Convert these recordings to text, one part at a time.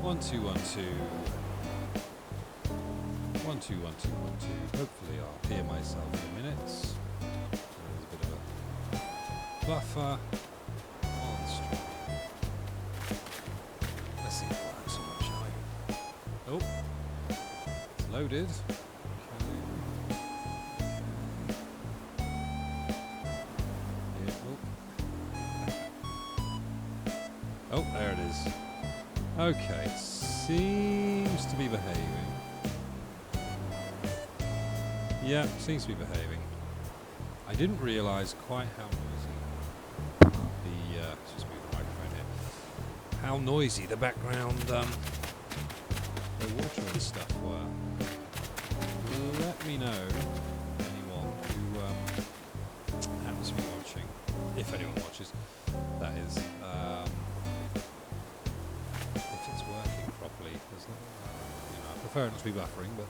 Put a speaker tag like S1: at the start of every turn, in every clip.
S1: 1 2 1 2 1 2 1 2 1 2. Hopefully I'll hear myself in a minute. There's a bit of a buffer on stream. Let's see if it works so much, shall we? Oh, it's loaded. Oh, there it is. Okay, seems to be behaving. Yeah, seems to be behaving. I didn't realise quite how noisy the just move the microphone here. How noisy the background the water and stuff were. Let me know, anyone who happens to be watching, if anyone watches, that is. If it's working properly, I prefer it not to be buffering, but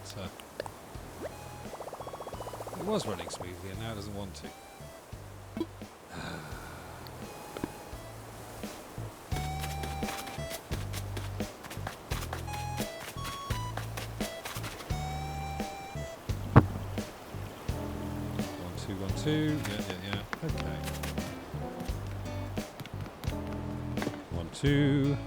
S1: it was running smoothly and now it doesn't want to. 1 2 1 2. Yeah. Okay. 1 2.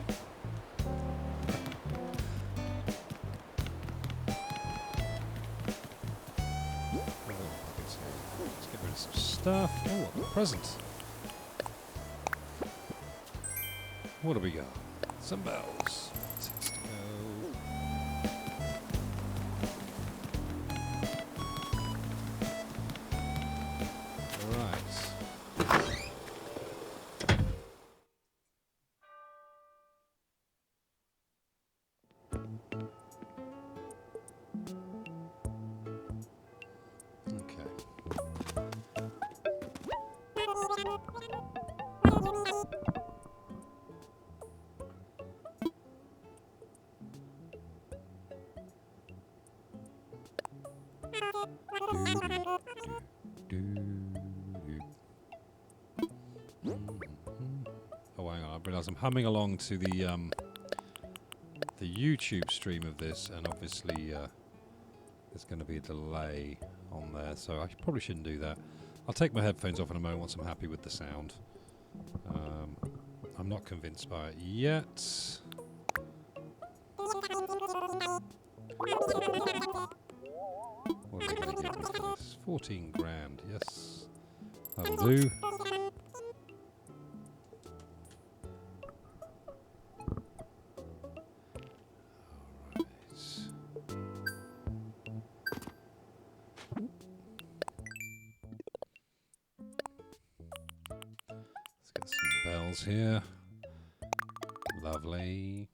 S1: Stuff. Oh, a present. What do we got? Some bells. 6 to go. Right. Oh, hang on! I realise I'm humming along to the YouTube stream of this, and obviously there's going to be a delay on there, so I probably shouldn't do that. I'll take my headphones off in a moment once I'm happy with the sound. I'm not convinced by it yet. What are they going to give me for this? 14 grand, yes. That'll do. Let's get some bells here. Lovely.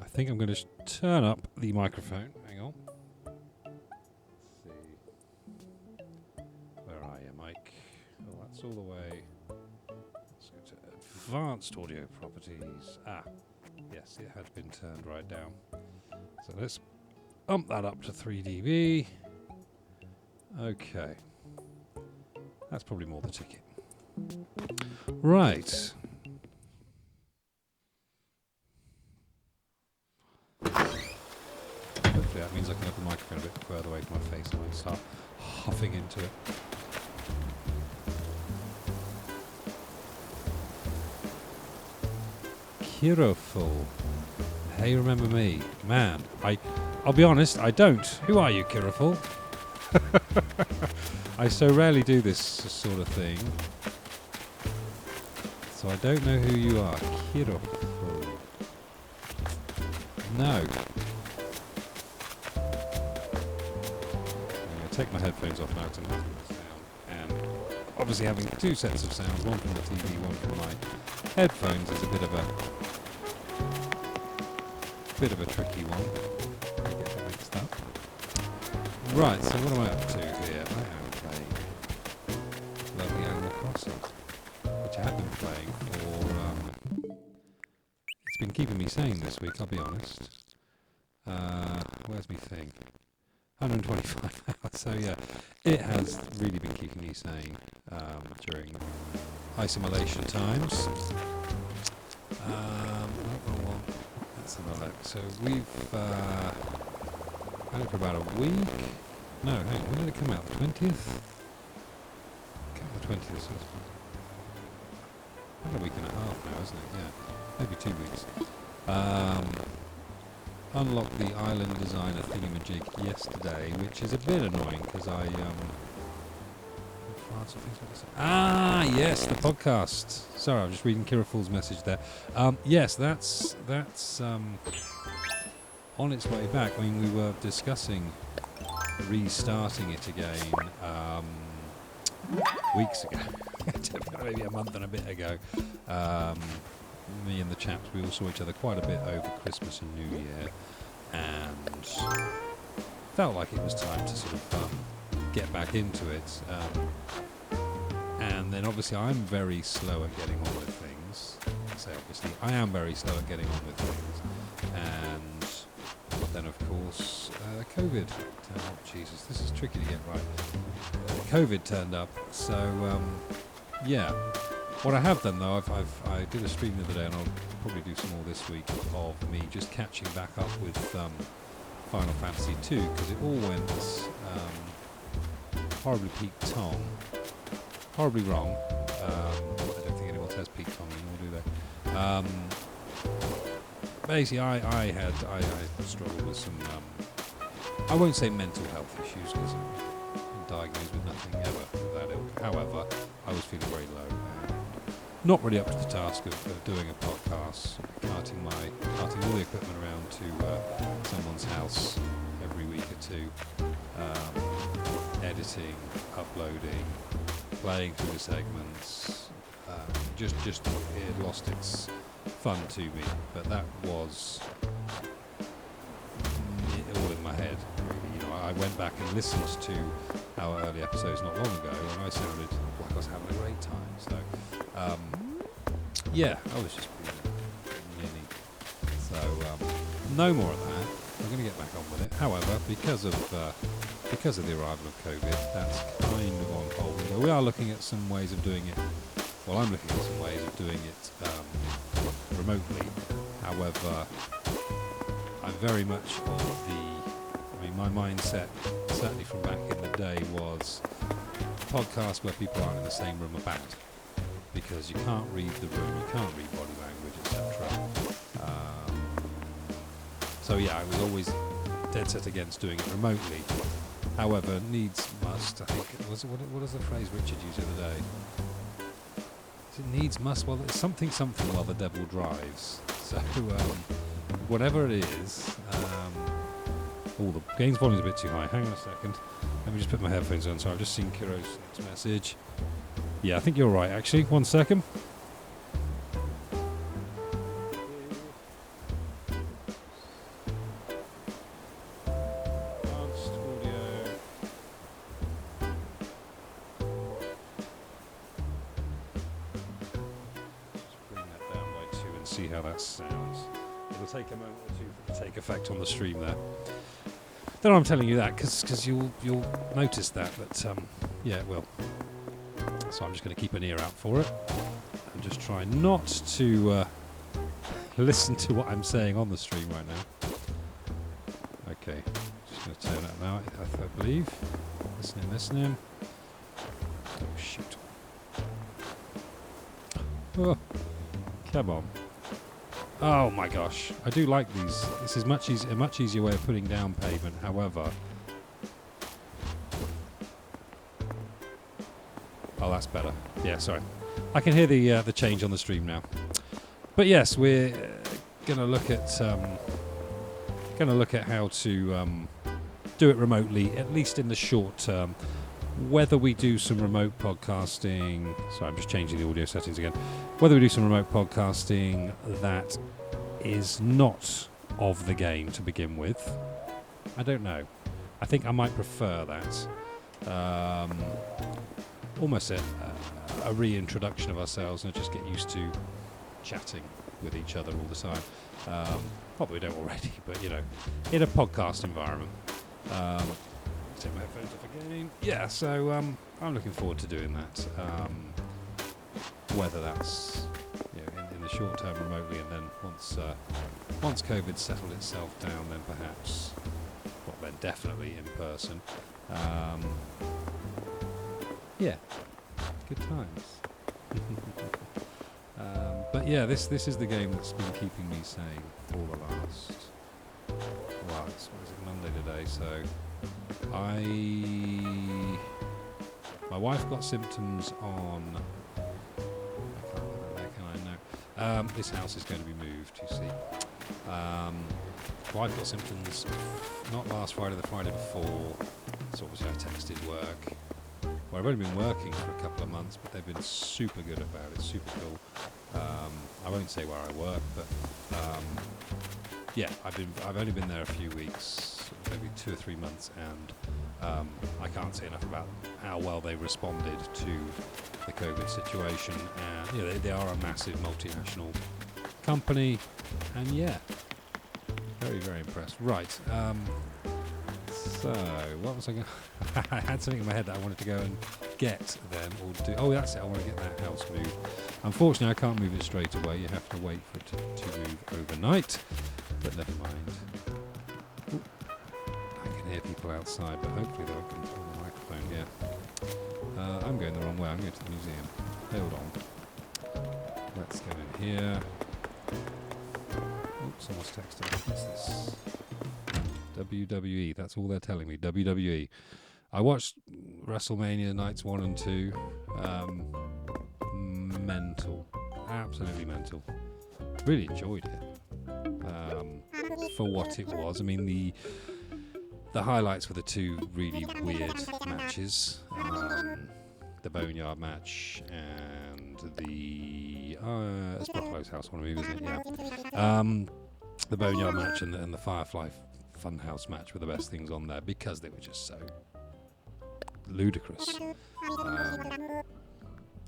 S1: I think I'm going to turn up the microphone. Hang on. Let's see. Where are you, Mike? Oh, that's all the way. Let's go to advanced audio properties. Ah, yes, it had been turned right down. So let's bump that up to 3 dB. Okay. That's probably more the ticket. Right. Hopefully that means I can have the microphone a bit further away from my face and I can start huffing into it. Kiroful. Hey, remember me? Man, I'll be honest, I don't. Who are you, Kiroful? I so rarely do this sort of thing. So I don't know who you are. Kiroful. No. Take my headphones off now to listen to the sound, and obviously having two sets of sounds, one from the TV, one from my headphones, is a bit of a tricky one. I get that mixed up. Right, so what am I up to here? I am playing lovely Animal Crossing, which I have been playing for. It's been keeping me sane this week, I'll be honest. Where's my thing? 125 hours, so yeah, it has really been keeping me sane during isolation times. Wrong one. Let's have a look. So we've had it for about a week. No, hang on, when did it come out? The 20th? Came out the 20th. So about a week and a half now, isn't it? Yeah, maybe 2 weeks. Unlocked the island designer thingamajig yesterday, which is a bit annoying because yes, the podcast. Sorry, I'm just reading Kira Fool's message there. Yes, that's on its way back. I mean, we were discussing restarting it again weeks ago, maybe a month and a bit ago. Me and the chaps, we all saw each other quite a bit over Christmas and New Year, and felt like it was time to sort of get back into it. And then obviously I'm very slow at getting on with things. I say obviously, I am very slow at getting on with things. And then of course, COVID. Oh Jesus, this is tricky to get right. COVID turned up, so yeah. What I have done though, I did a stream the other day, and I'll probably do some more this week, of me just catching back up with Final Fantasy II, because it all went horribly Pete Tong. Horribly wrong. I don't think anyone says Pete Tong anymore, do they? Basically, I struggled with some, I won't say mental health issues, because I'm diagnosed with nothing ever of that ilk. However, I was feeling very low. Not really up to the task of doing a podcast, carting all the equipment around to someone's house every week or two, editing, uploading, playing through the segments. Just it lost its fun to me, but that was all in my head. Really. You know, I went back and listened to our early episodes not long ago, and I sounded like I was having a great time. So. Yeah, I was just nearly. So no more of that. I'm going to get back on with it. However, because of the arrival of COVID, that's kind of on hold. So we are looking at some ways of doing it. Well, I'm looking at some ways of doing it remotely. However, I'm very much of the. I mean, my mindset, certainly from back in the day, was podcasts where people aren't in the same room are bad. Because you can't read the room, you can't read body language, etc. So yeah, I was always dead set against doing it remotely. However, needs must, I think, what is the phrase Richard used the other day? Is it needs must? Well, it's something while the devil drives. So whatever it is, the game's volume's a bit too high. Hang on a second. Let me just put my headphones on. So I've just seen Kiro's next message. Yeah, I think you're right, actually. 1 second. Advanced audio. Just bring that down by 2 and see how that sounds. It'll take a moment or two for it to take effect on the stream there. Don't know I'm telling you that, because you'll notice that, but yeah, it will. So I'm just going to keep an ear out for it and just try not to listen to what I'm saying on the stream right now. Okay, just going to turn that now, I believe. Listening. Oh, shoot. Oh, come on. Oh my gosh, I do like these. This is a much easier way of putting down pavement, however. Oh, that's better. Yeah, sorry. I can hear the change on the stream now. But yes, we're going to look at how to do it remotely, at least in the short term. Whether we do some remote podcasting, sorry, I'm just changing the audio settings again. Whether we do some remote podcasting that is not of the game to begin with, I don't know. I think I might prefer that. Almost a reintroduction of ourselves and just get used to chatting with each other all the time. Not that we don't already, but you know, in a podcast environment. Take my headphones off again. Yeah, so I'm looking forward to doing that. whether that's in the short term remotely, and then once COVID's settled itself down, then perhaps, well, then definitely in person. Yeah, good times. But yeah, this is the game that's been keeping me sane for the last. Well, what is it, Monday today? So my wife got symptoms on. I can't remember now, can I? No. This house is going to be moved. You see, wife got symptoms not last Friday, the Friday before. So obviously I texted work. Well, I've only been working for a couple of months, but they've been super good about it, super cool. I won't say where I work, but yeah, I've only been there a few weeks, maybe 2 or 3 months, and I can't say enough about how well they responded to the COVID situation. They are a massive multinational company, and yeah, very, very impressed. Right. So, what was I going to... I had something in my head that I wanted to go and get then, or do... Oh, that's it, I want to get that house moved. Unfortunately, I can't move it straight away. You have to wait for it to move overnight. But never mind. Ooh, I can hear people outside, but hopefully they'll control the microphone, yeah. I'm going the wrong way. I'm going to the museum. Hold on. Let's go in here. Oops, someone's texting. What's this? WWE, that's all they're telling me. WWE. I watched WrestleMania nights 1 and 2. Mental. Absolutely mental. Really enjoyed it. For what it was. I mean, the highlights were the 2 really weird matches. The Boneyard match and the... it's Buffalo's House, one of them, isn't it? Yeah. The Boneyard match and the Firefly Funhouse match were the best things on there because they were just so ludicrous.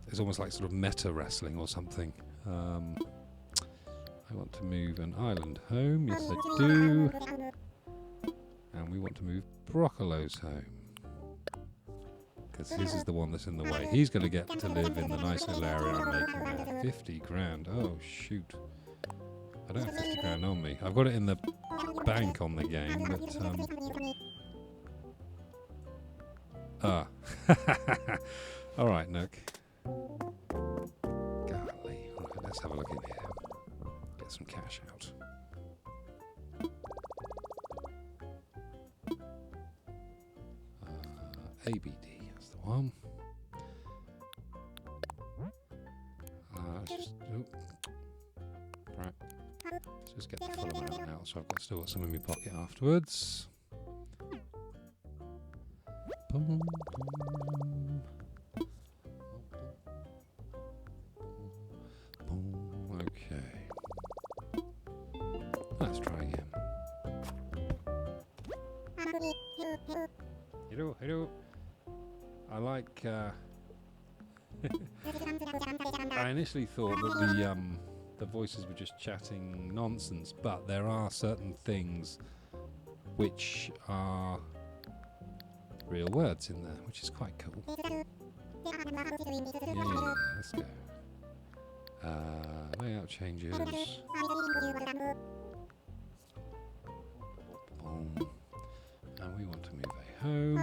S1: It's almost like sort of meta wrestling or something. I want to move an island home. Yes, I do. And we want to move Broccolo's home. Because his is the one that's in the way. He's going to get to live in the nice little area I'm making there. 50 grand. Oh, shoot. I don't have 50 grand on me. I've got it in the bank on the game, but... Alright, Nook. Golly. Right, let's have a look in here. Get some cash out. ABD, that's the one. Right. Let's just get the full amount out, so I've still got some in my pocket afterwards. Boom, boom. Boom. Okay. Let's try again. Hello. I like. I initially thought that the voices were just chatting nonsense, but there are certain things which are real words in there, which is quite cool. Yeah, let's go. Layout changes. Boom. And we want to move a home.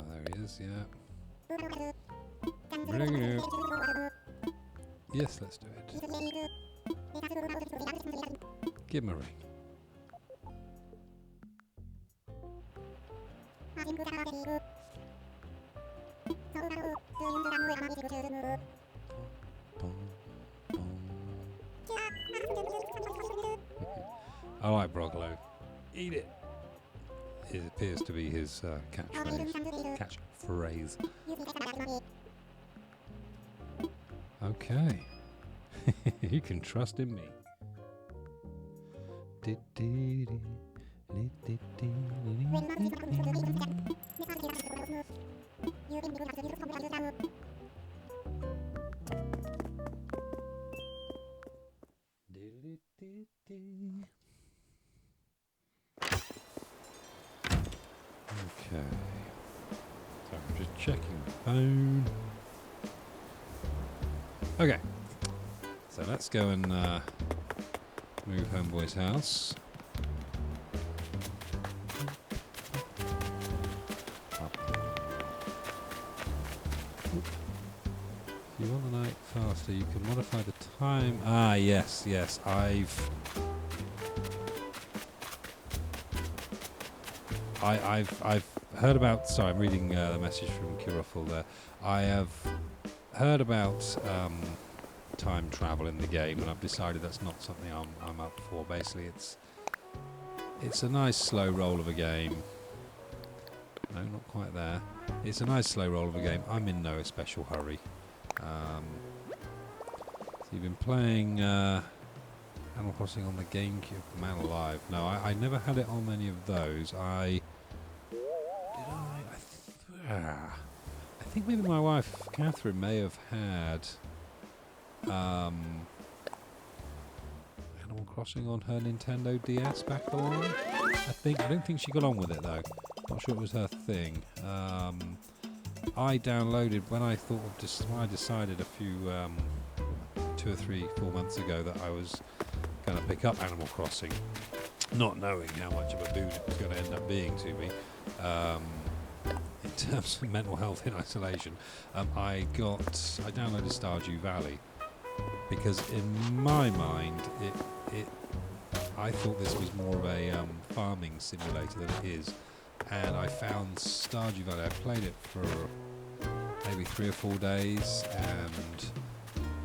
S1: There he is, yeah. Bring it. Yes, let's do it. Give him a ring. I like Broglo. Eat it. It appears to be his catchphrase. Okay. You can trust in me. checking the phone. Okay, so let's go and move Homeboy's house. If you want the night faster, you can modify the time. Ah, yes, yes, I've heard about. Sorry, I'm reading the message from Curaful there. I have heard about time travel in the game, and I've decided that's not something I'm up for. Basically, it's a nice slow roll of a game. No, not quite there. It's a nice slow roll of a game. I'm in no special hurry. So you've been playing Animal Crossing on the GameCube. Man alive. No, I never had it on any of those. I think maybe my wife Catherine may have had Animal Crossing on her Nintendo DS back along. I don't think she got on with it though. Not sure it was her thing. I downloaded when I decided a few 2 or 3, 4 months ago that I was going to pick up Animal Crossing, not knowing how much of a boon it was going to end up being to me. In terms of mental health in isolation, I downloaded Stardew Valley because in my mind I thought this was more of a farming simulator than it is, and I found Stardew Valley. I played it for maybe 3 or 4 days, and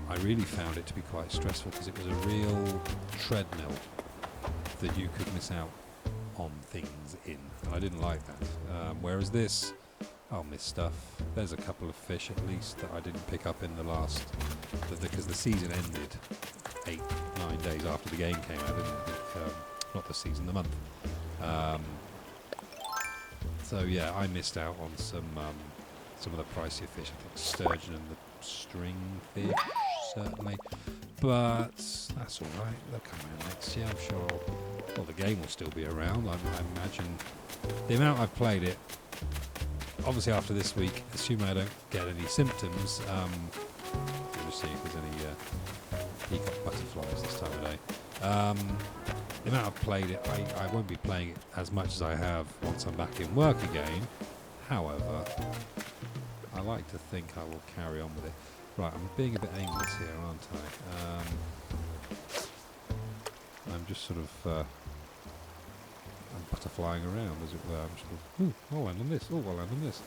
S1: I really found it to be quite stressful because it was a real treadmill that you could miss out on things in, and I didn't like that. Whereas this, I'll miss stuff. There's a couple of fish at least that I didn't pick up in the last, because the season ended 8, 9 days after the game came out, didn't it? Not the season, the month. So yeah, I missed out on some of the pricier fish. I think sturgeon and the string fish, certainly. But that's all right. They'll come around next year, I'm sure. Well, the game will still be around. I imagine the amount I've played it. Obviously, after this week, assuming I don't get any symptoms, we'll see if there's any peacock butterflies this time of day. The amount I've played it, I won't be playing it as much as I have once I'm back in work again. However, I like to think I will carry on with it. Right, I'm being a bit aimless here, aren't I? I'm just sort of I'm butterflying around, as it were. I'm sort of, ooh, I'll land on this. Oh, I'll land on this.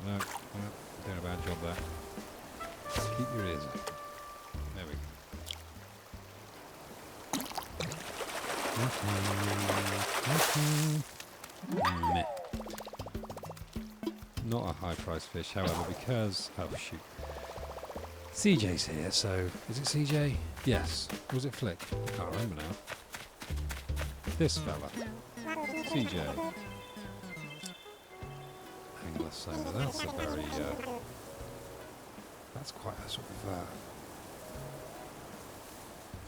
S1: No, doing a bad job there. Keep your ears up. There we go. Meh. Not a high-priced fish, however, because... Oh, shoot. CJ's here, so... Is it CJ? Yes. Was it Flick? I can't remember now. This fella. CJ. Angler soda. That's a very... that's quite a sort of...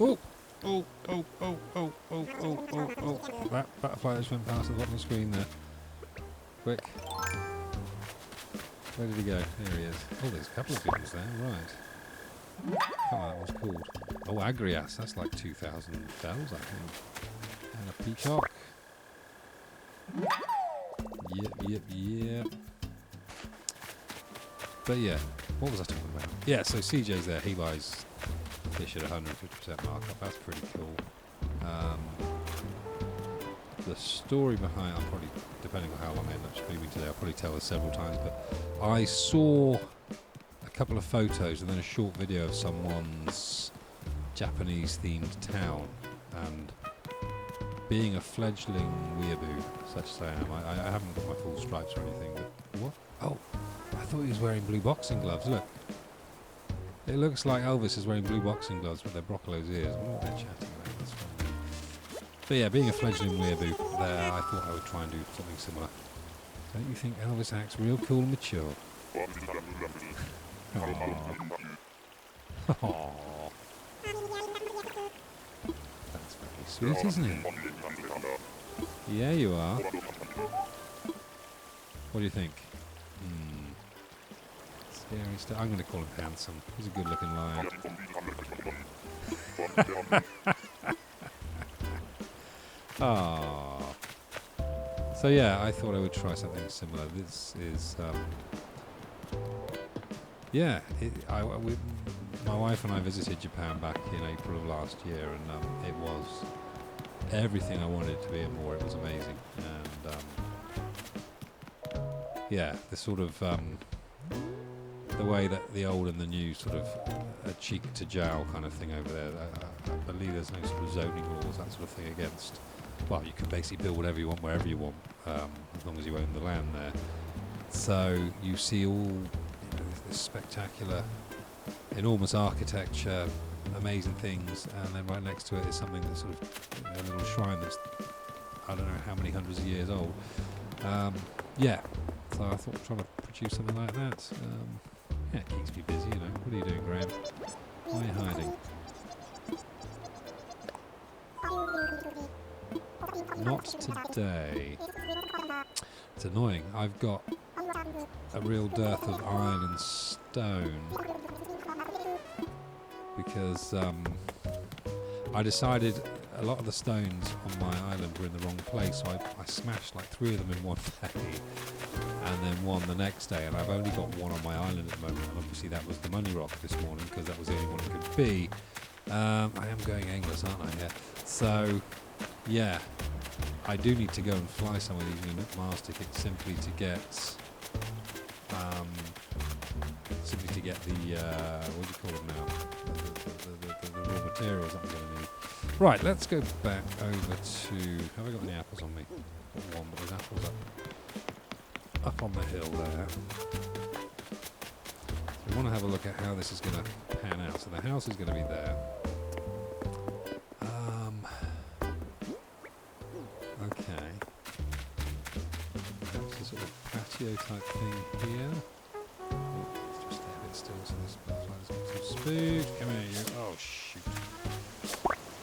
S1: Oh! Oh, oh, oh, oh, oh, oh, oh, oh. That butterfly just went past the bottom of the screen there. Quick. Where did he go? Here he is. Oh, there's a couple of things there, right. I can't remember what that was called. Oh, Agrias. That's like 2,000 bells, I think. And a peacock. Yep. But yeah, what was I talking about? Yeah, so CJ's there. He buys fish at 150% markup. That's pretty cool. The story behind, I'll probably, depending on how long I end up streaming today, I'll probably tell this several times, but I saw a couple of photos and then a short video of someone's Japanese-themed town, and being a fledgling weeaboo, such as I am, I haven't got my full stripes or anything, but what? Oh, I thought he was wearing blue boxing gloves, look. It looks like Elvis is wearing blue boxing gloves with their Broccolos ears. I wonder what they're chatting about. That's fine. But yeah, being a fledgling weeaboo, I thought I would try and do something similar. Don't you think Elvis acts real cool and mature? Aww. That's very sweet, isn't it? Yeah, you are. What do you think? Scary stuff. I'm going to call him handsome. He's a good-looking lion. Ah. So yeah, I thought I would try something similar. This is, yeah. My wife and I visited Japan back in April of last year, and it was everything I wanted it to be and more. It was amazing, and yeah, the sort of the way that the old and the new sort of cheek to jowl kind of thing over there. I believe there's no sort of zoning laws, that sort of thing against. Well, you can basically build whatever you want, wherever you want, as long as you own the land there. So you see all this spectacular, enormous architecture, amazing things, and then right next to it is something that's sort of a little shrine that's, I don't know how many hundreds of years old. Yeah, so I thought trying to produce something like that. Yeah, it keeps me busy, you know. What are you doing, Graham? Why are you hiding? Not today. It's annoying. I've got a real dearth of iron and stone because I decided a lot of the stones on my island were in the wrong place, so I smashed like 3 of them in one day and then one the next day, and I've only got one on my island at the moment, and obviously that was the money rock this morning because that was the only one it could be. I am going aimless, aren't I, here? So yeah, I do need to go and fly some of these new Mars tickets simply to get the what do you call them now? The raw materials that I'm going to need. Right, let's go back over to. Have I got any apples on me? Got one, but there's apples up on the hill there. So we want to have a look at how this is going to pan out. So the house is going to be there. Okay. Perhaps a sort of patio type thing here. Let's just stay a bit still so this butterfly's got some speed. Come here, you. Oh, shoot.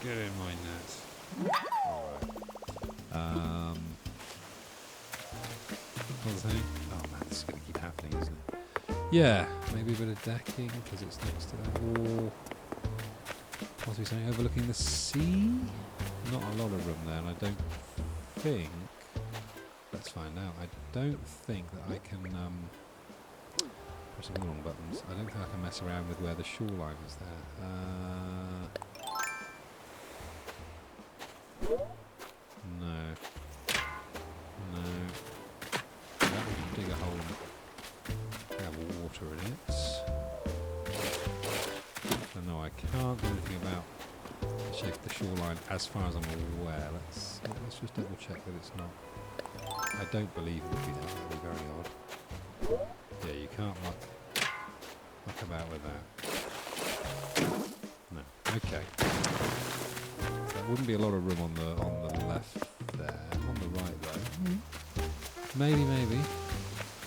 S1: Get in my net. Alright. What was I saying? Oh man, this is going to keep happening, isn't it? Yeah, maybe a bit of decking because it's next to that wall. Possibly something overlooking the sea? Not a lot of room there, and I don't think. Let's find out. I don't think that I can. Pressing the wrong buttons. I don't think I can mess around with where the shoreline is there. No. No. That would dig a hole and have water in it. So no, I can't do anything about the shape of the shoreline as far as I'm aware. Let's just double check that it's not. I don't believe it would be that. That would be very odd. Yeah, you can't muck about with that. No. Okay. There wouldn't be a lot of room on the left there. On the right though. Maybe.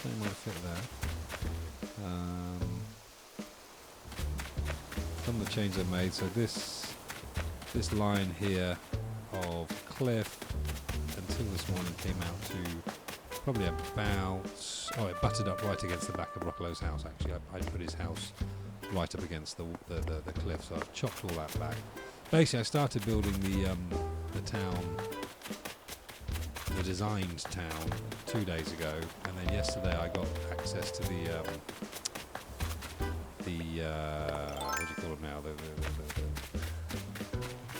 S1: Something might fit there. Some of the changes I've made. So this line here of cliff until this morning came out to probably about. Oh, it butted up right against the back of Rockolow's house. Actually, I put his house right up against the cliff, so I've chopped all that back. Basically, I started building the town, the designed town, 2 days ago, and then yesterday I got access to the what do you call it now?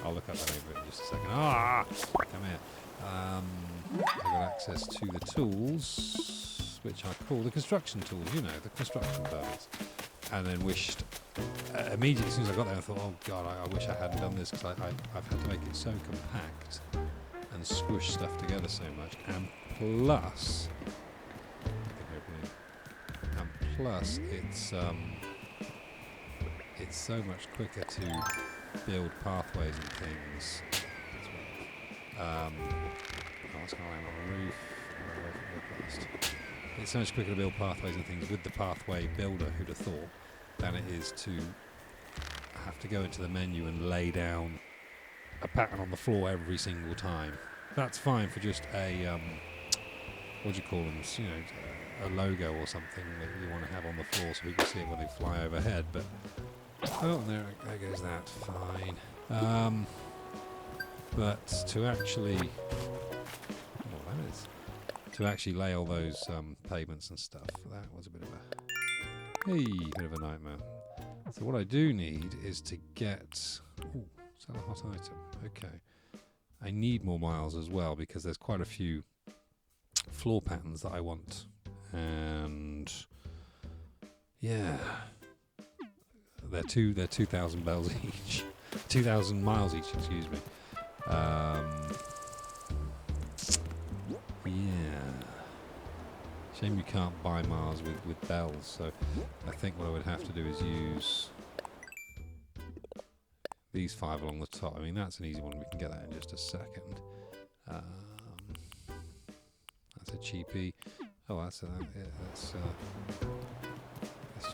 S1: I'll look up that name in just a second. Come here. I got access to the tools, which I call the construction tools. You know, the construction permits. And then wished immediately as soon as I got there, I thought, oh god, I wish I hadn't done this because I've had to make it so compact and squish stuff together so much. And plus, it's so much quicker to build pathways and things. What's going on the roof? It's so much quicker to build pathways and things with the pathway builder, who'd have thought, than it is to have to go into the menu and lay down a pattern on the floor every single time. That's fine for just a what do you call them? You know, a logo or something that you want to have on the floor so we can see it when they fly overhead. But oh, there goes that. Fine. But to actually, that is to actually lay all those pavements and stuff. That was a bit of a nightmare. So what I do need is to get. Oh, sell a hot item. Okay. I need more miles as well because there's quite a few floor patterns that I want, and yeah, they're 2,000 bells each, 2,000 miles each. Excuse me. Yeah. Shame you can't buy miles with bells. So I think what I would have to do is use these 5 along the top. I mean, that's an easy one. We can get that in just a second. That's a cheapie. Oh, that's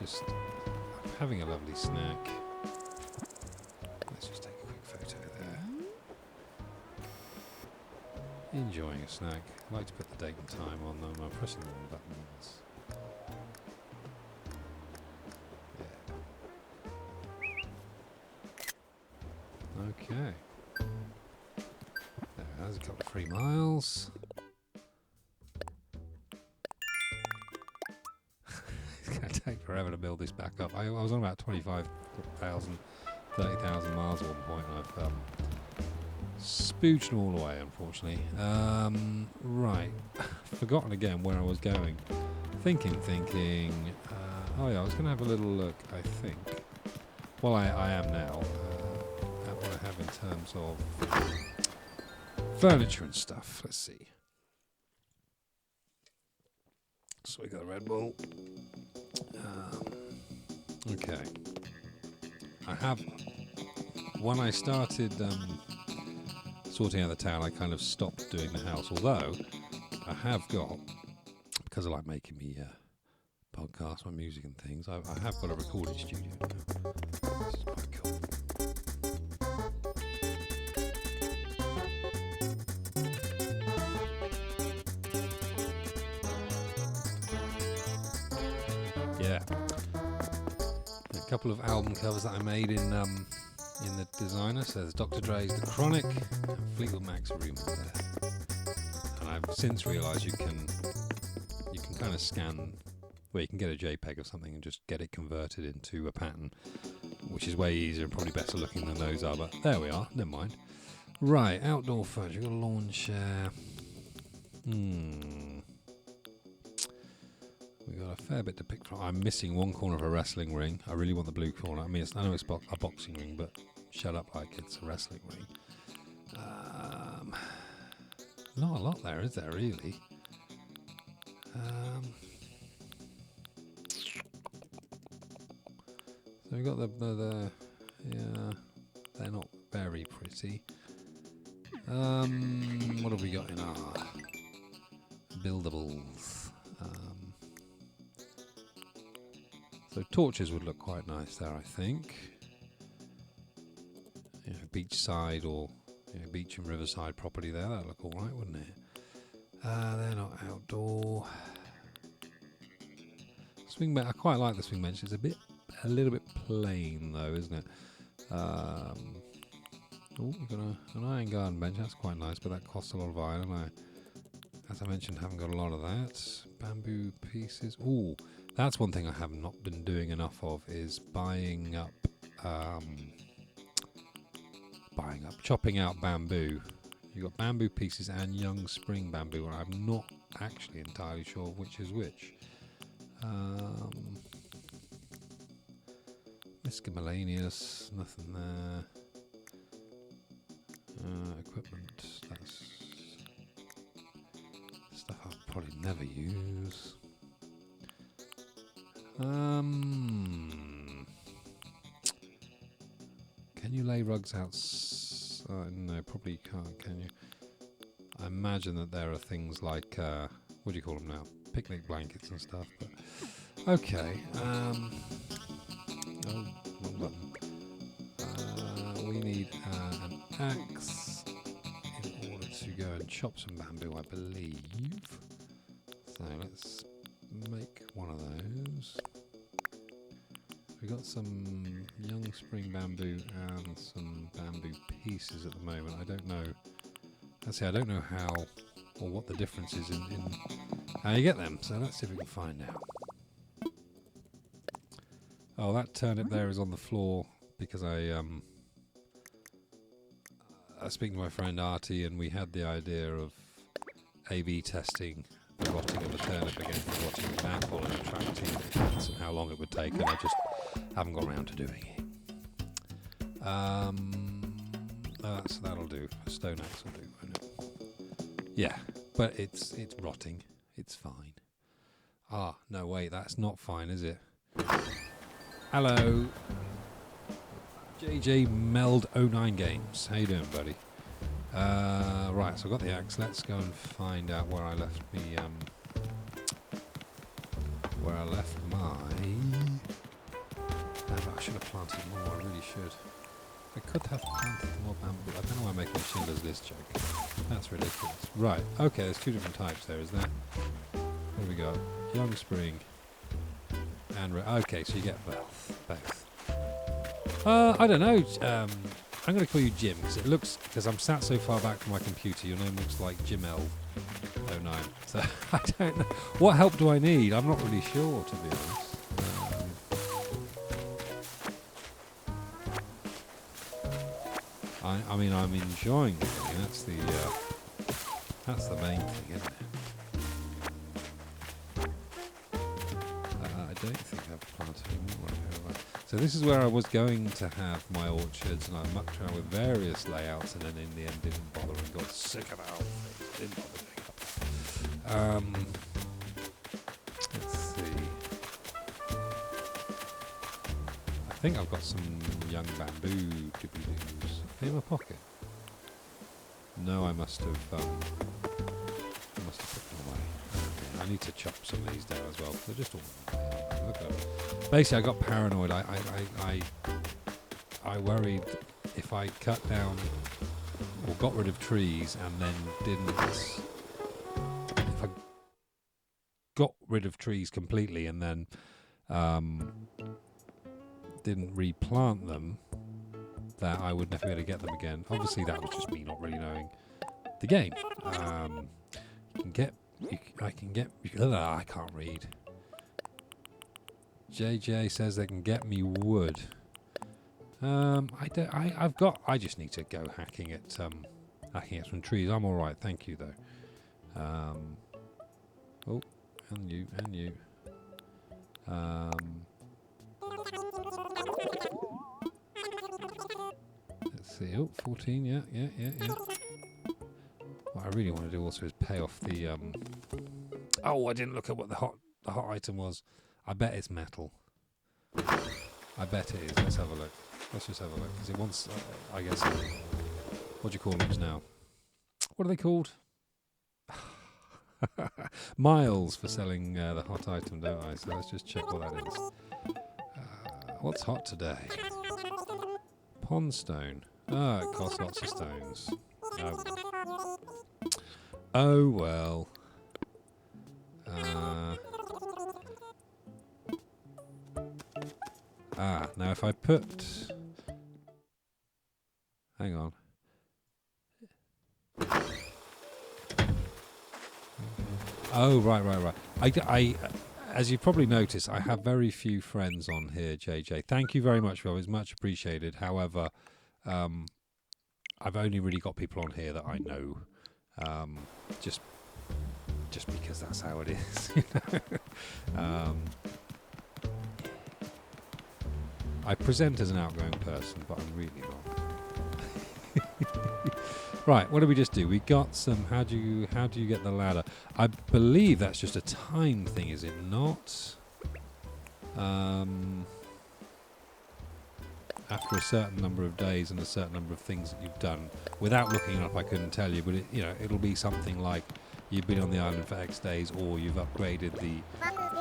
S1: just I'm having a lovely snack. Let's just take a quick photo there. Enjoying a snack. I like to put the date and time on them. I'm pressing the wrong buttons. Okay. There's a couple of free miles. It's going to take forever to build this back up. I was on about 25,000, 30,000 miles at one point, and I've spooched them all away, unfortunately. Right. Forgotten again where I was going. Thinking. Oh yeah, I was going to have a little look, I think. Well, I am now. What I have in terms of furniture and stuff. Let's see. So we got a Red Bull. Okay. I have. When I started sorting out the town, I kind of stopped doing the house. Although I have got, because I like making me podcasts, my music and things. I have got a recording studio now. This is quite cool. Yeah, a couple of album covers that I made in the designer. So there's Dr. Dre's The Chronic and Fleetwood Mac's Room there. And I've since realised you can kind of scan, well, you can get a JPEG of something and just get it converted into a pattern, which is way easier and probably better looking than those are. But there we are. Never mind. Right, outdoor furniture. We've got a lawn chair. We've got a fair bit to pick from. I'm missing one corner of a wrestling ring. I really want the blue corner. I mean, I know it's a boxing ring, but shut up like it's a wrestling ring. Not a lot there, is there, really? So we've got the yeah, they're not very pretty. What have we got in our buildables? So torches would look quite nice there, I think. You know, beachside or beach and riverside property there. That'd look all right, wouldn't it? They're not outdoor. Swing bench. I quite like the swing bench. It's a little bit plain though, isn't it? Oh, we've got an iron garden bench. That's quite nice, but that costs a lot of iron. And as I mentioned, haven't got a lot of that. Bamboo pieces. Ooh. That's one thing I have not been doing enough of, is chopping out bamboo. You've got bamboo pieces and young spring bamboo, and I'm not actually entirely sure which is which. Miscellaneous, nothing there. Equipment, that's stuff I'll probably never use. Can you lay rugs out? No, probably you can't, can you? I imagine that there are things like, what do you call them now? Picnic blankets and stuff, but okay. Oh, wrong button. We need an axe in order to go and chop some bamboo, I believe. So let's make one of those. We've got some young spring bamboo and some bamboo pieces at the moment. I don't know. I don't know how or what the difference is in how you get them. So let's see if we can find out. Oh, that turnip there is on the floor because I speaking to my friend Artie, and we had the idea of A/B testing the rotting of the turnip against the rotting of an apple and attracting ants and how long it would take, and I just haven't got around to doing it. So that'll do. A stone axe will do, won't it? Yeah, but it's rotting. It's fine. Ah, no, wait, that's not fine, is it? Hello, JJ Meld 09 Games. How you doing, buddy? Right, so I've got the axe. Let's go and find out where I left my I should have planted more. I really should. I could have planted more bamboo. I don't know why making machine does this joke. That's ridiculous. Right, okay, there's two different types there, is there? What do we got? Young spring and okay, so you get both. I don't know. I'm going to call you Jim because I'm sat so far back from my computer. Your name looks like Jim L09. So I don't know. What help do I need? I'm not really sure, to be honest. I mean, I'm enjoying it. That's the main thing, isn't it? I don't think I've planted any more. So this is where I was going to have my orchards, and I mucked around with various layouts, and then in the end didn't bother and got sick of our things. Didn't bother doing it. Let's see. I think I've got some young bamboo doobly-doos in my pocket. No, I must have put them away. Okay, I need to chop some of these down as well. They're just all look at them. Basically, I got paranoid. I worried if I cut down or got rid of trees and then if I got rid of trees completely and then didn't replant them, that I would never be able to get them again. Obviously, that was just me not really knowing the game. I can't read. JJ says they can get me wood. I just need to go hacking at some trees. I'm all right, thank you though. Oh, and you. Let's see. Oh, 14. Yeah. What I really want to do also is pay off the. Oh, I didn't look at what the hot item was. I bet it's metal. I bet it is. Let's have a look. Let's just have a look. Because it wants, I guess, what do you call them now? What are they called? Miles for selling the hot item, don't I? So let's just check what that is. What's hot today? Pond stone. Ah, it costs lots of stones. Oh well. Now if I put... Hang on. Oh, right. I as you probably noticed, I have very few friends on here, JJ. Thank you very much, Rob. It's much appreciated. However, I've only really got people on here that I know. Just because that's how it is, you know. I present as an outgoing person, but I'm really not. Right, what did we just do? We got some. How do you get the ladder? I believe that's just a time thing, is it not? After a certain number of days and a certain number of things that you've done, without looking it up, I couldn't tell you. But it'll be something like you've been on the island for X days, or you've upgraded the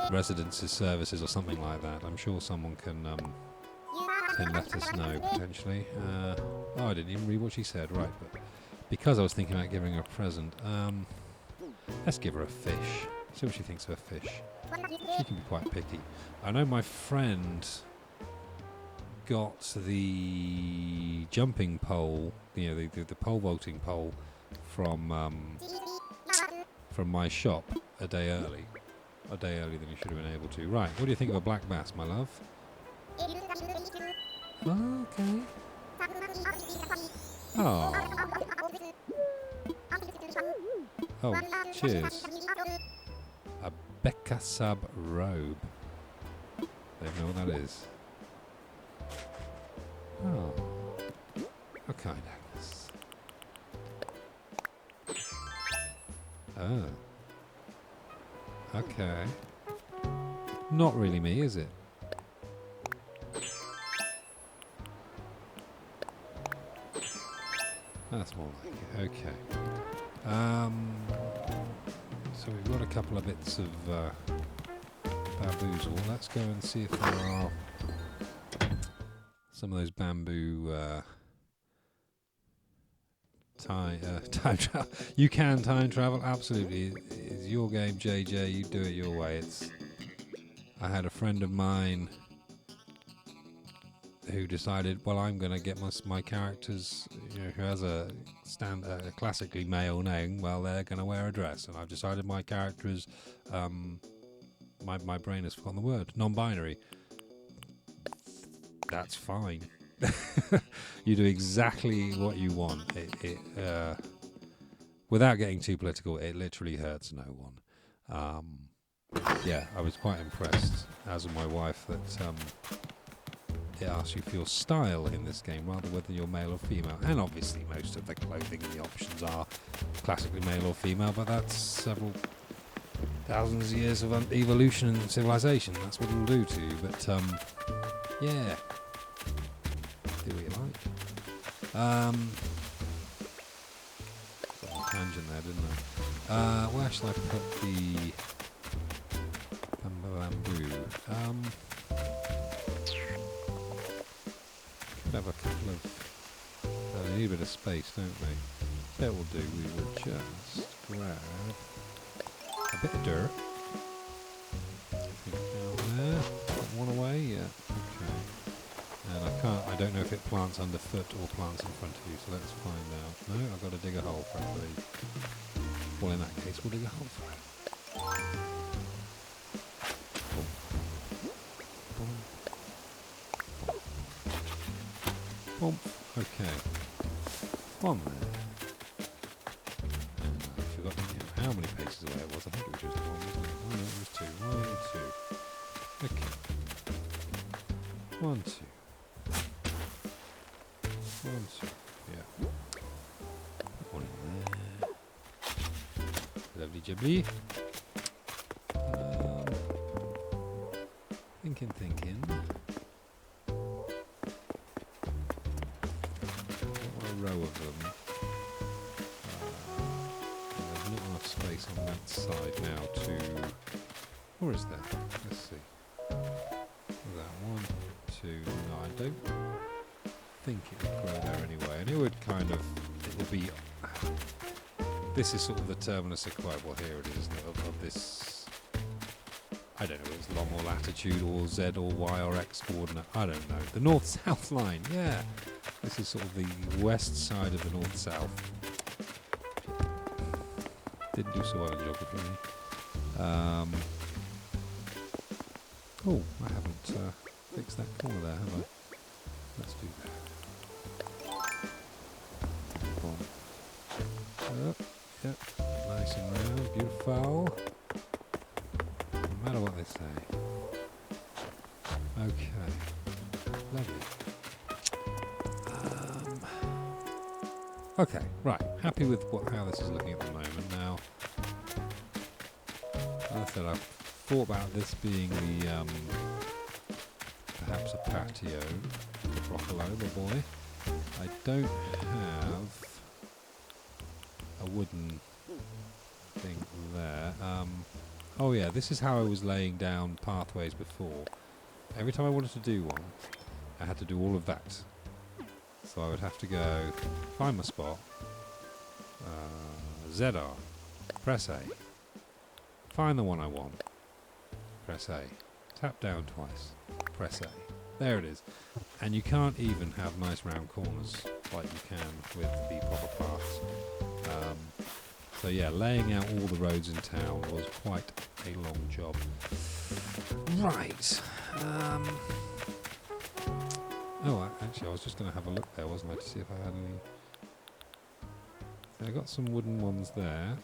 S1: residences services, or something like that. I'm sure someone can let us know potentially. Oh, I didn't even read what she said. Right, but because I was thinking about giving her a present, let's give her a fish. See what she thinks of her fish. She can be quite picky. I know my friend got the jumping pole, you know, the pole vaulting pole from my shop a day early. A day earlier than he should have been able to. Right, what do you think of a black bass, my love? Oh, okay. Oh. Oh, cheers. A Becca Sub robe. They know what that is. Oh. Okay, Agnes. Oh. Okay. Not really me, is it? That's more like it. Okay. So we've got a couple of bits of bamboozle. Let's go and see if there are some of those bamboo time travel. You can time travel, absolutely. It's your game, JJ. You do it your way. I had a friend of mine who decided, well, I'm going to get my characters, you know, who has a classically male name, well, they're going to wear a dress, and I've decided my character is, my brain has forgotten the word, non-binary. That's fine. You do exactly what you want. Without getting too political, it literally hurts no one. Yeah, I was quite impressed, as was my wife, that it asks you for your style in this game rather whether you're male or female. And obviously most of the clothing and the options are classically male or female, but that's several thousands of years of evolution and civilization. That's what it'll do to you. But yeah, do what you like. Got a tangent there, didn't I? Where shall I put the bamboo? Have a couple of they need a bit of space, don't they? That will do. We will just grab a bit of dirt. Down there. Put one away, yeah. Okay. And I don't know if it plants underfoot or plants in front of you, so let's find out. No, I've got to dig a hole for it. Well, in that case, we'll dig a hole for it. Okay. One there. And I forgot how many paces away it was. I think it was just one, wasn't it? Oh no, it was two. 1 and 2. Okay. 1, 2. 1, 2. Yeah. Put one in there. Lovely jubbly. Thinking. Row of them. There's not enough space on that side now to... Or is there? Let's see. That 1, 2... No, I don't think it would grow there anyway. And it would kind of... It would be... This is sort of the terminus well, here it is, isn't it? Of this... I don't know if it's long or latitude or Z or Y or X coordinate. I don't know. The north-south line, yeah. This is sort of the west side of the north-south. Didn't do so well in geography. Oh, I haven't fixed that corner there, have I? Let's do that. Yep, nice and round, beautiful. No matter what they say. Okay, lovely. Okay, right. Happy with how this is looking at the moment now. As I said, I've thought about this being the perhaps a patio for Broccolo, the boy. I don't have a wooden thing there. Oh yeah, this is how I was laying down pathways before. Every time I wanted to do one, I had to do all of that. So I would have to go find my spot, ZR, press A, Find the one I want. Press A. Tap down twice. Press A. There it is. And you can't even have nice round corners like you can with the proper paths. So yeah, laying out all the roads in town was quite a long job. Right. Actually, I was just going to have a look there, wasn't I, to see if I had any... I got some wooden ones there.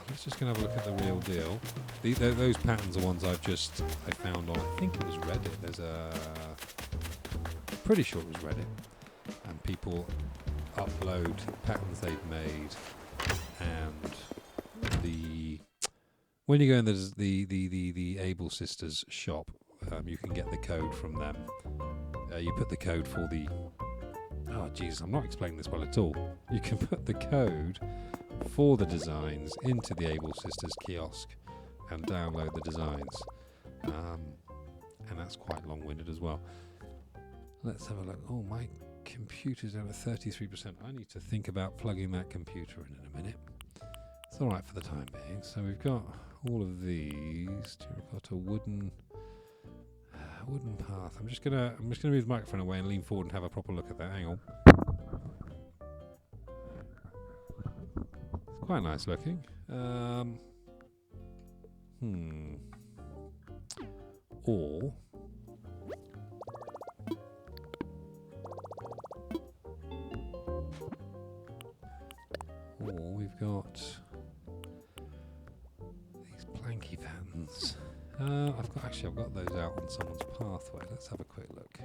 S1: Let's just going to have a look at the real deal. Those patterns are ones I found on, I think it was Reddit. Pretty sure it was Reddit. And people upload patterns they've made, and when you go in the Able Sisters shop, you can get the code from them. You put the code for the... Oh, Jesus, I'm not explaining this well at all. You can put the code for the designs into the Able Sisters kiosk and download the designs. And that's quite long-winded as well. Let's have a look. Oh, my computer's down at 33%. I need to think about plugging that computer in a minute. It's all right for the time being. So we've got all of these terracotta wooden path. I'm just gonna move the microphone away and lean forward and have a proper look at that. Hang on. It's quite nice looking. Or we've got these planky patterns. I've got those out on someone's pathway. Let's have a quick look.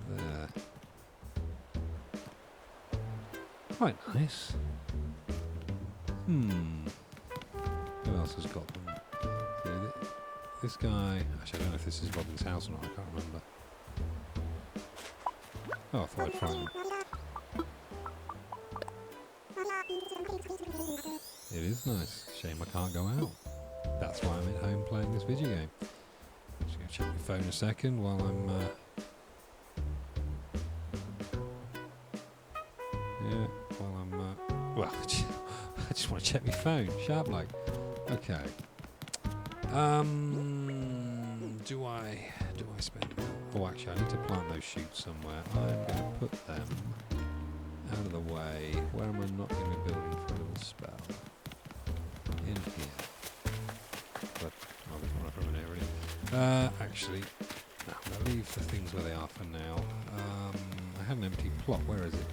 S1: There. Quite nice. Who else has got them? This guy... Actually, I don't know if this is Robin's house or not. I can't remember. Oh, I thought I'd find him. It is nice. Shame I can't go out. That's why I'm at home playing this video game. Just going to check my phone a second while I'm... Well, I just want to check my phone. Sharp like. Okay. Do I spend... Oh, actually, I need to plant those shoots somewhere. I'm going to put them out of the way. Where am I not going to be building for a little spell? In here. But I'll be fine for a minute, really. Actually, no, I'm going to leave the things where they are for now. I had an empty plot. Where is it?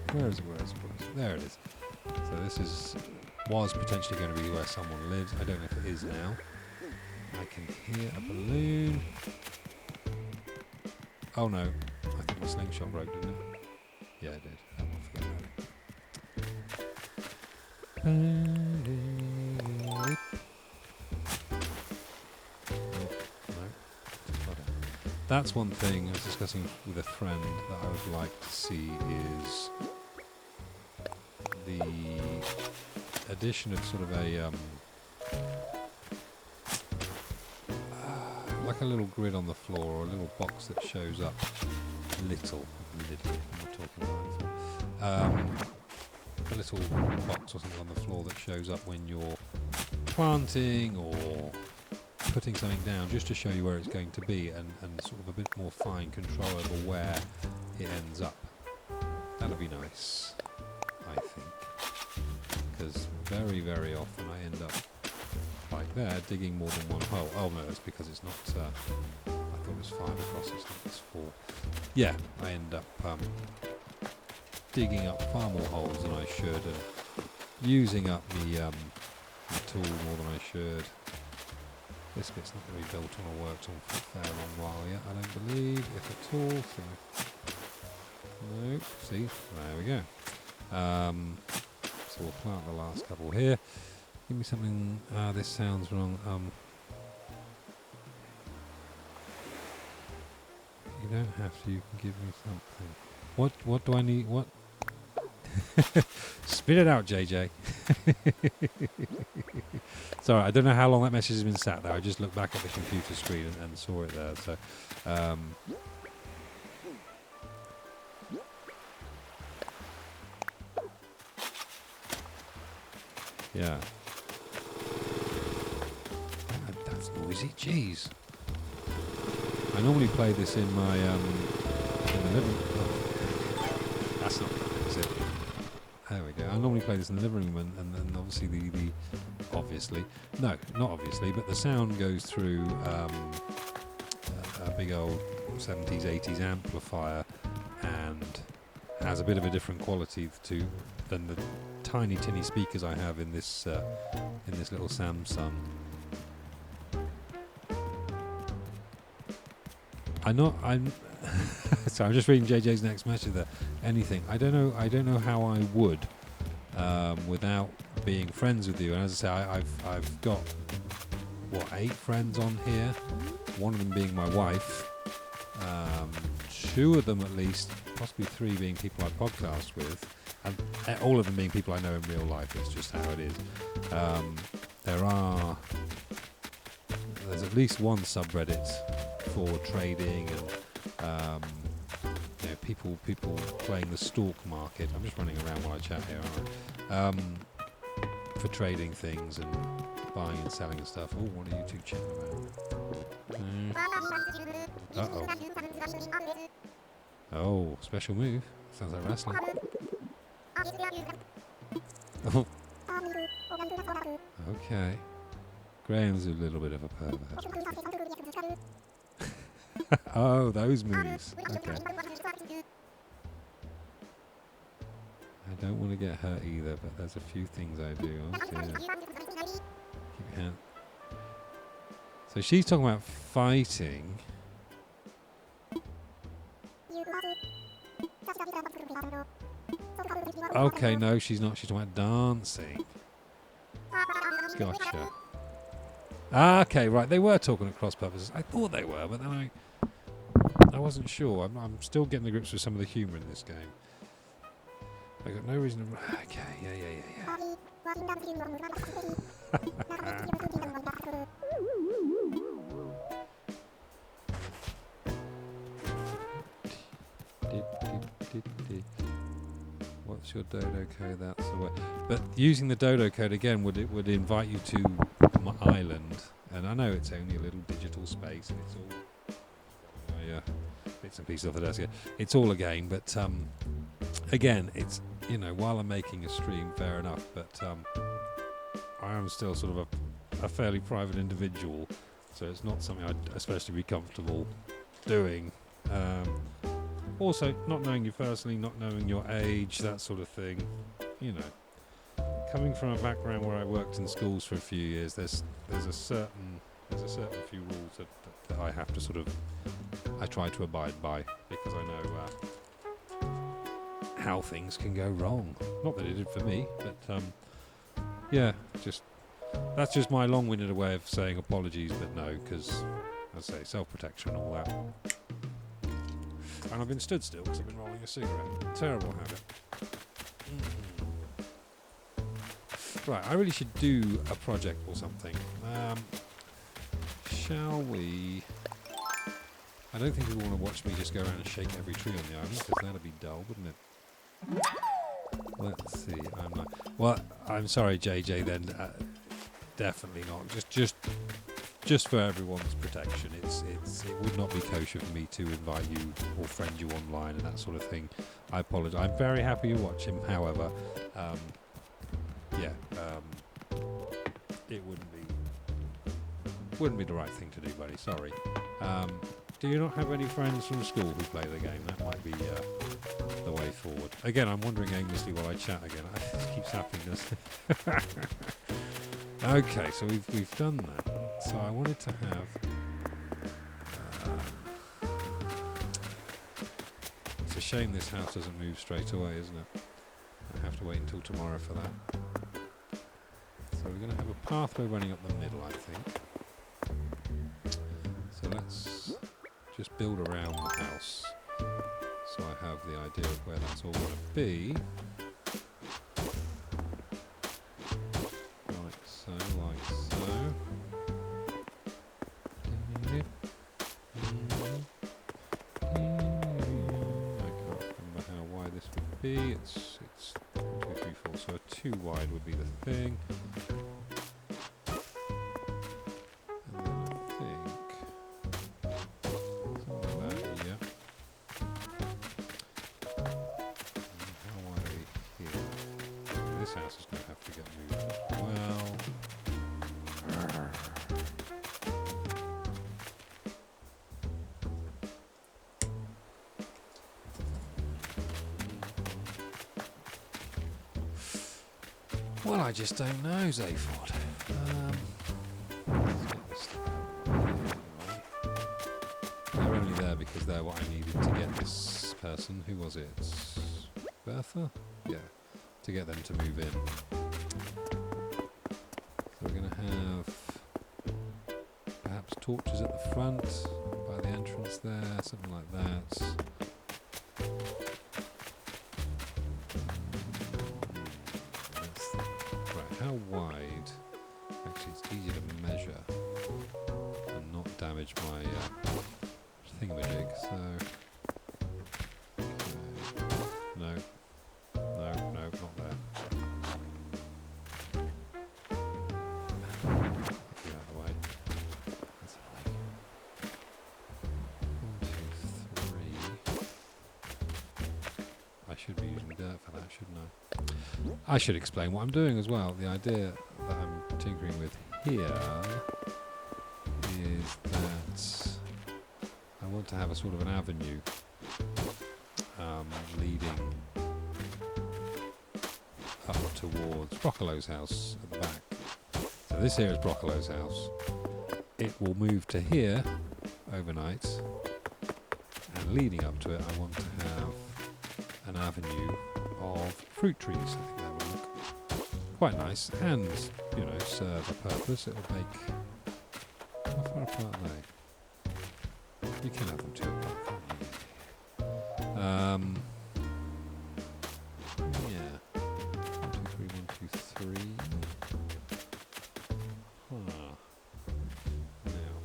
S1: There it is. So this was potentially going to be where someone lives. I don't know if it is now. I can hear a balloon. Oh no, I think the slingshot broke, didn't it? Yeah, it did. I won't forget about it. That's one thing I was discussing with a friend that I would like to see is the addition of sort of a like a little grid on the floor or a little box that shows up I'm not talking about a little box or something on the floor that shows up when you're planting or putting something down, just to show you where it's going to be and sort of a bit more fine control over where it ends up. That'll be nice, I think, because very, very often I end up like there, digging more than one hole. Oh no, it's because it's not, I thought it was 5 across, it's 4. Yeah, I end up digging up far more holes than I should and using up the tool more than I should. This bit's not going to be built on or worked on for a fair long while yet, I don't believe, if at all. So no, see, there we go. So we'll plant the last couple here. Give me something. This sounds wrong. You don't have to. You can give me something. What do I need? What? Spit it out, JJ. Sorry, I don't know how long that message has been sat there. I just looked back at the computer screen and saw it there. So, yeah. That's noisy. Jeez. I normally play this in my in the living. Oh, that's not good, is it? There we go. I normally play this in the living room, and then obviously the obviously no, not obviously, but the sound goes through a big old 70s 80s amplifier, and has a bit of a different quality than the tiny tinny speakers I have in this little Samsung. I'm so I'm just reading JJ's next message there. Anything. I don't know how I would without being friends with you. And as I say, I've got 8 friends on here. One of them being my wife. 2 of them at least, possibly 3 being people I podcast with, and all of them being people I know in real life. It's just how it is. There's at least one subreddit for trading and people playing the stalk market. I'm just running around while I chat here, aren't I? For trading things and buying and selling and stuff. Oh, what are you two chatting about? Oh, special move. Sounds like wrestling. Oh. Okay. Graham's a little bit of a pervert. Oh, those moves. Okay. I don't want to get hurt either, but there's a few things I do. Oh dear. Keep your hand. So she's talking about fighting. Okay, no, she's not. She's talking about dancing. Gotcha. Okay, right. They were talking at cross purposes. I thought they were, but then I wasn't sure. I'm still getting the grips with some of the humour in this game. I got no reason to. Okay, yeah. What's your dodo code? That's the way. But using the dodo code again would invite you to my island, and I know it's only a little digital space, and it's all bits and pieces off the desk here. It's all a game, but again, it's while I'm making a stream, fair enough, but I am still sort of a fairly private individual, so it's not something I'd especially be comfortable doing. Also, not knowing you personally, not knowing your age, that sort of thing, coming from a background where I worked in schools for a few years, there's a certain few rules that I have to I try to abide by, because I know how things can go wrong. Not that it did for me, but that's just my long-winded way of saying apologies, but no, because I say self-protection and all that. And I've been stood still because I've been rolling a cigarette. Terrible habit. Right, I really should do a project or something. Shall we? I don't think people want to watch me just go around and shake every tree on the island, because that'd be dull, wouldn't it? Let's see. Well, I'm sorry, JJ. Then definitely not. Just for everyone's protection, it would not be kosher for me to invite you or friend you online and that sort of thing. I apologise. I'm very happy you watch him. However, it wouldn't be the right thing to do, buddy. Sorry. Do you not have any friends from school who play the game? That might be the way forward. Again, I'm wandering aimlessly while I chat again. This keeps happening, doesn't it? Okay, so we've done that. So I wanted to have. It's a shame this house doesn't move straight away, isn't it? I have to wait until tomorrow for that. So we're going to have a pathway running up the middle, I think. So let's just build around the house, so I have the idea of where that's all going to be. be. It's 1, 2, 3, 4. So a 2 wide would be the thing. And then I think something like that. Yeah. And how wide are we here? This house is going to have to get moved as well. Well, I just don't know, Zaphod. They're only there because they're what I needed to get this person. Who was it? Bertha? Yeah. To get them to move in. So we're going to have perhaps torches at the front, by the entrance there, something like that. How wide? Actually, it's easier to measure and not damage my thingamajig. So, okay. No, not there. Get out of the way. That's like 1, 2, 3. I should be using dirt for that, shouldn't I? I should explain what I'm doing as well. The idea that I'm tinkering with here is that I want to have a sort of an avenue leading up towards Broccolo's house at the back. So this here is Broccolo's house. It will move to here overnight, and leading up to it I want to have an avenue of fruit trees. I think that would look quite nice and, you know, serve a purpose. It will make... How far apart are they? You can have them 2 apart, can't you? Yeah. 1, 2, 3, 1, 2, 3. Huh. Now,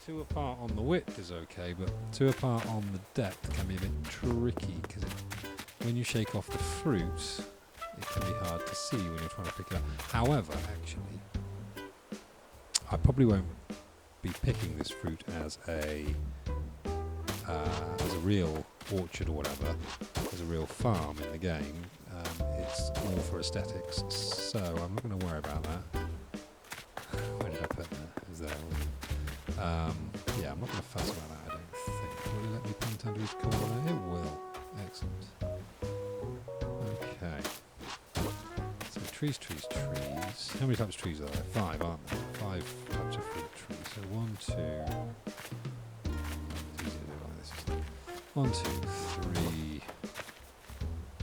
S1: 2 apart on the width is okay, but 2 apart on the depth can be a bit tricky because when you shake off the fruit, it can be hard to see when you're trying to pick it up. However, actually, I probably won't be picking this fruit as a real orchard or whatever, as a real farm in the game. It's more for aesthetics, so I'm not going to worry about that. Where did I put that? Is there? Yeah, I'm not going to fuss about that, I don't think. Will it let me paint under his corner? It will. Excellent. Okay. So trees. How many types of trees are there? 5, aren't there? 5 types of fruit trees. So 1, 2. It's easy to do like this, isn't it? 1, 2, 3.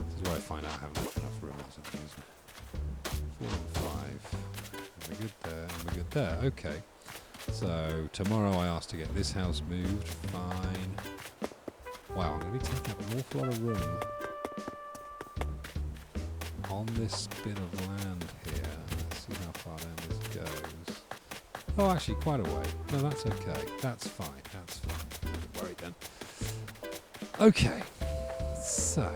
S1: This is where I find out I haven't got enough room or something, isn't it? 4 and 5. And we're good there, and we're good there. Okay. So tomorrow I asked to get this house moved. Fine. Wow, I'm going to be taking up an awful lot of room on this bit of land here. Let's see how far down this goes. Oh, actually, quite a way. No, that's okay. That's fine. That's fine. Don't worry then. Okay. So,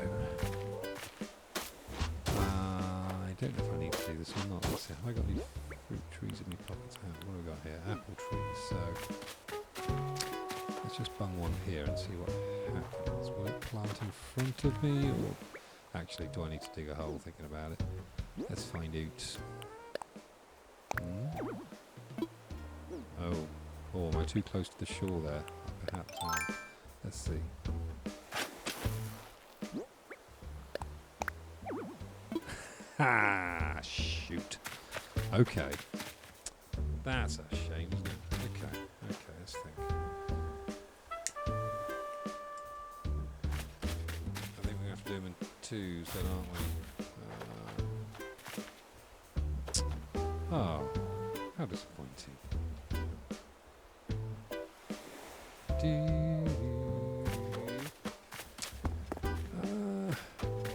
S1: I don't know if I need to do this or not. Let's see. Have I got any fruit trees in my pockets? What have we got here? Apple trees. So, let's just bung one here and see what happens. Will it plant in front of me, or actually do I need to dig a hole thinking about it? Let's find out. Oh, am I too close to the shore there? Perhaps I am. Let's see. Ha! Shoot. Okay. That's a shame, isn't it? Okay, let's think. I think we have to do them in 2s then, aren't we? Oh, how disappointing.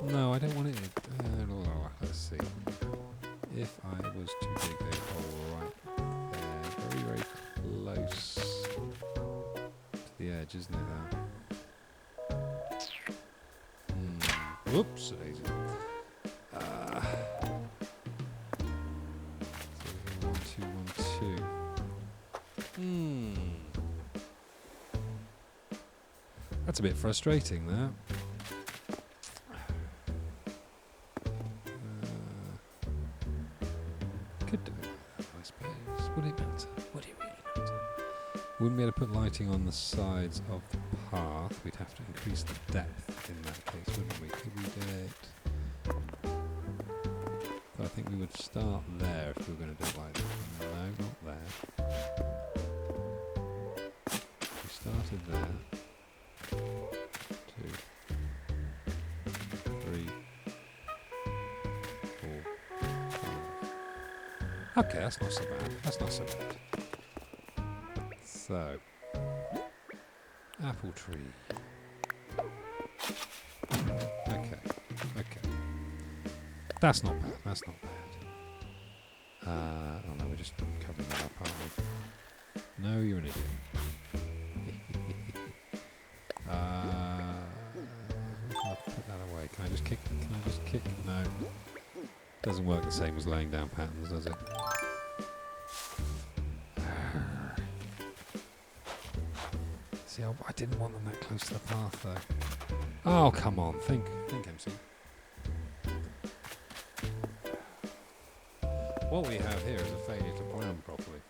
S1: No, I don't want it. Let's see. If I was to dig a hole right there, very, very close to the edge, isn't it? Whoops, daisy. 1, 2, 1, 2. That's a bit frustrating, that. Could do it like that, I suppose. Would it matter? Would it really matter? Wouldn't be able to put lighting on the sides of the path. We'd have to increase the depth in that case, wouldn't we? Could we do it? But I think we would start there if we were going to do it like that. No, not there. We started there. 2, 3, 4, 5. Okay, that's not so bad. That's not so bad. So, apple tree. Okay, okay. That's not bad. That's not bad. Oh no, we're just covering that up, aren't we? No, you're an idiot. I'll put that away. Can I just kick? Can I just kick? No. Doesn't work the same as laying down patterns, does it? See, I didn't want them that close to the path, though. Oh, come on. Think, MC. What we have here is a failure to plan properly.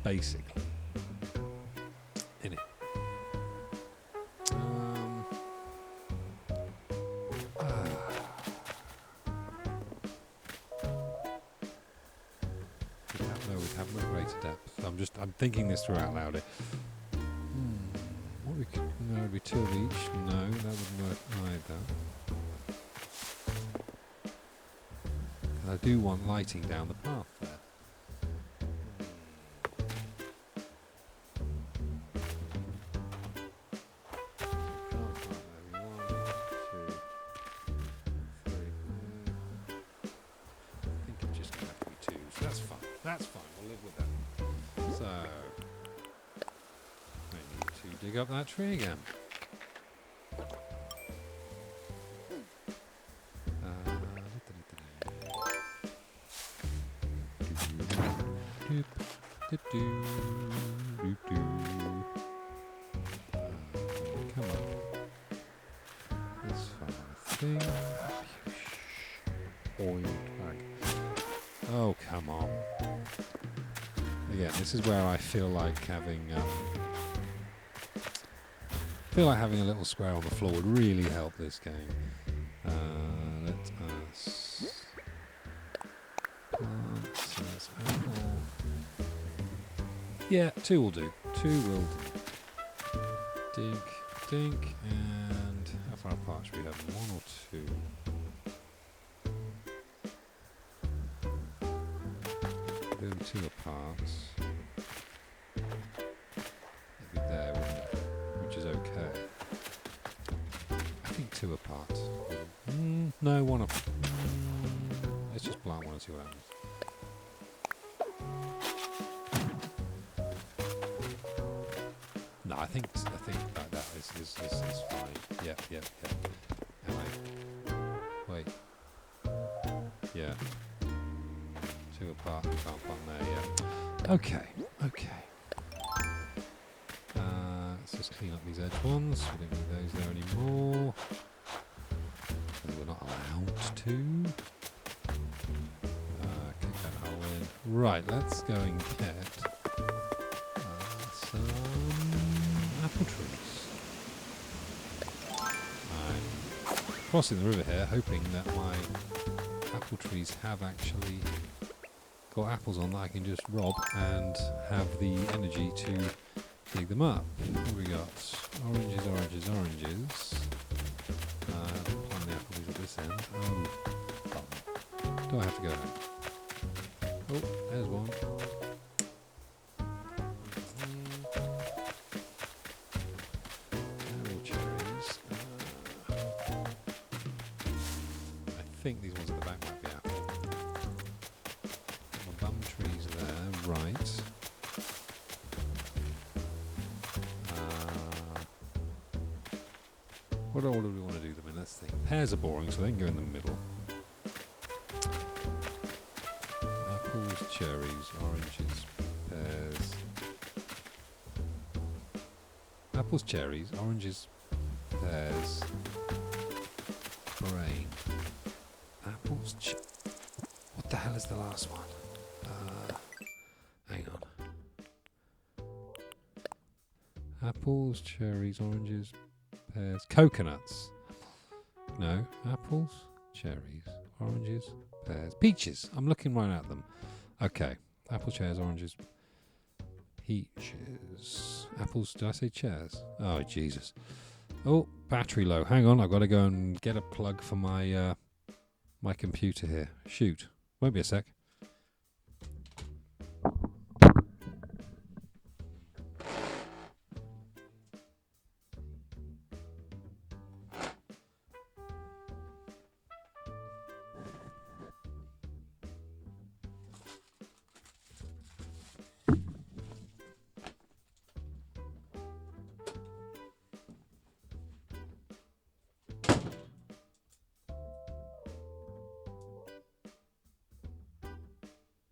S1: Basically. In it. We'd have no greater depth. I'm thinking this through out loud. What we could, no, it'd be 2 of each. No, that wouldn't work either. I do want lighting down the path there. That's fine, we'll live with that. So, I need to dig up that tree again. Come on. This thing. Oil tag. Oh, come on. Again, this is where I feel like having a little square on the floor would really help this game. Let us plant. So that's apple. Yeah, 2 will do. 2 will do. Dink, and how far apart should we have? 1 or 2? Do 2 apart. It'd be there, wouldn't it? Which is okay. I think 2 apart. No, 1 apart. Let's just plant 1 and see what happens. No, I think like that is fine. Yeah. Wait. Yeah. 2 apart, we can't plant there yet. Okay. Let's just clean up these edge ones. We don't need those there anymore. We're not allowed to. Kick that hole in. Right, let's go and get some apple trees. I'm crossing the river here, hoping that my apple trees have actually got apples on that I can just rob and have the energy to dig them up. What have we got? Oranges. Plant the apple trees at this end. Do I have to go home? Oh, there's one. Cherries. I think these ones at the back might be apple. My bum trees there, right. What order do we want to do them in? Let's think. Pears are boring, so they can go in the middle. Apples, cherries, oranges, pears. Apples, cherries, oranges, pears, grain. Apples, what the hell is the last one? Hang on. Apples, cherries, oranges, pears, coconuts. No, apples, cherries, oranges, pears, peaches. I'm looking right at them. Okay, apples, cherries, oranges, peaches. Apples, did I say chairs? Oh, Jesus. Oh, battery low. Hang on, I've got to go and get a plug for my my computer here. Shoot. Won't be a sec.